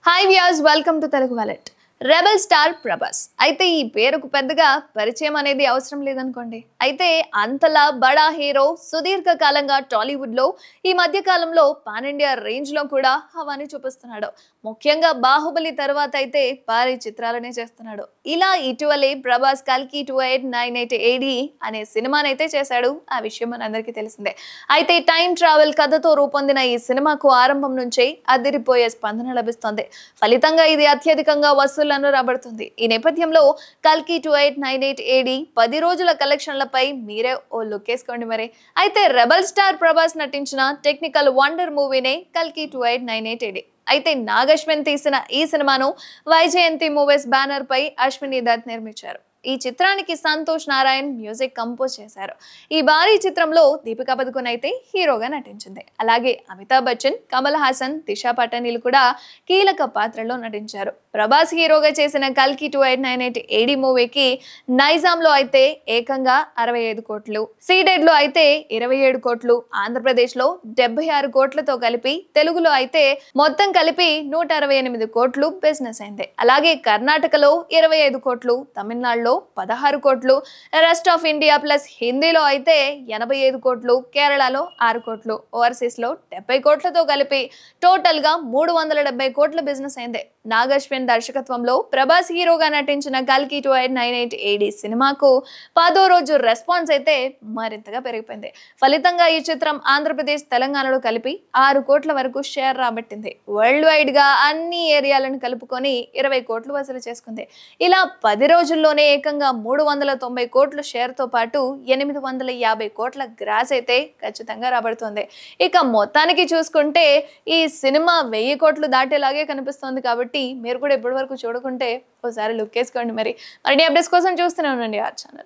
Hi viewers, welcome to Telugu wallet. Rebel star Prabhas అయితే ఈ పేరుకు పెద్దగా పరిచయం అనేది అవసరం లేదనుకోండి. అయితే అంతలా బడా హీరో సుదీర్ఘ కాలంగా టాలీవుడ్ లో ఈ మధ్య కాలంలో పాన్ ఇండియా రేంజ్ లో కూడా హవాని చూపిస్తున్నాడు. ముఖ్యంగా బాహుబలి తర్వాత అయితే భారీ చిత్రాలనే చేస్తున్నాడు. ఇలా ఇటీవలే ప్రభాస్ కల్కి 2898 AD అనే సినిమానైతే చేశాడు. ఆ విషయం మనందరికీ తెలిసిందే. అయితే టైం ట్రావెల్ కథతో రూపొందిన ఈ సినిమాకు ఆరంభం నుంచే అదిరిపోయే స్పందన లభిస్తోంది. ఫలితంగా ఇది అత్యధికంగా వసూళ్లను రాబడుతుంది. ఈ నేపథ్యంలో కల్కి 2898 AD 10 రోజుల కలెక్షన్లపై మీరే ఓ లుక్ వేసుకోండి మరి. అయితే రెబల్ స్టార్ ప్రభాస్ నటించిన టెక్నికల్ వండర్ మూవీనే కల్కి 2898 AD. అయితే నాగశ్విన్ తీసిన ఈ సినిమాను వైజయంతి మూవీస్ బ్యానర్ పై అశ్విని దత్ నిర్మించారు. ఈ చిత్రానికి సంతోష్ నారాయణ్ మ్యూజిక్ కంపోజ్ చేశారు. ఈ భారీ చిత్రంలో దీపికా పదుకొన్ అయితే హీరోగా నటించింది. అలాగే అమితాబ్ బచ్చన్, కమల్ హాసన్, దిశా పటానీలు కూడా కీలక పాత్రలో నటించారు. ప్రభాస్ హీరోగా చేసిన కల్కి 2898 AD మూవీకి నైజాంలో అయితే ఏకంగా 65 కోట్లు, సీడెడ్ లో అయితే 27 కోట్లు, ఆంధ్రప్రదేశ్ లో 76 కోట్లతో కలిపి తెలుగులో అయితే మొత్తం కలిపి 168 కోట్లు బిజినెస్ అయింది. అలాగే కర్ణాటకలో 25 కోట్లు, తమిళనాడులో 16 కోట్లు, రెస్ట్ ఆఫ్ ఇండియా ప్లస్ హిందీలో అయితే 85 కోట్లు, కేరళలో 6 కోట్లు, ఓవర్సీస్ లో 70 కోట్లతో కలిపి టోటల్ గా 370 కోట్ల బిజినెస్ అయింది. నాగశ్విన్ దర్శకత్వంలో ప్రభాస్ హీరోగా నటించిన కల్కి 2898 AD సినిమాకు 10వ రోజు రెస్పాన్స్ అయితే మరింతగా పెరిగిపోయింది. ఫలితంగా ఈ చిత్రం ఆంధ్రప్రదేశ్, తెలంగాణలో కలిపి 6 కోట్ల వరకు షేర్ రాబట్టింది. వరల్డ్ వైడ్ గా అన్ని ఏరియాలను కలుపుకొని 20 కోట్లు వసూలు చేసుకుంది. ఇలా 10 రోజుల్లోనే ఏకంగా 390 కోట్ల షేర్ తో పాటు 850 కోట్ల గ్రాస్ అయితే ఖచ్చితంగా రాబడుతుంది. ఇక మొత్తానికి చూసుకుంటే ఈ సినిమా 1000 కోట్లు దాటేలాగే కనిపిస్తోంది. కాబట్టి మీరు కూడా ఇప్పటి వరకు చూడకుంటే ఒకసారి లుక్ వేసుకోండి. మరి అప్డేట్స్ కోసం చూస్తూనే ఉండండి ఆ ఛానల్.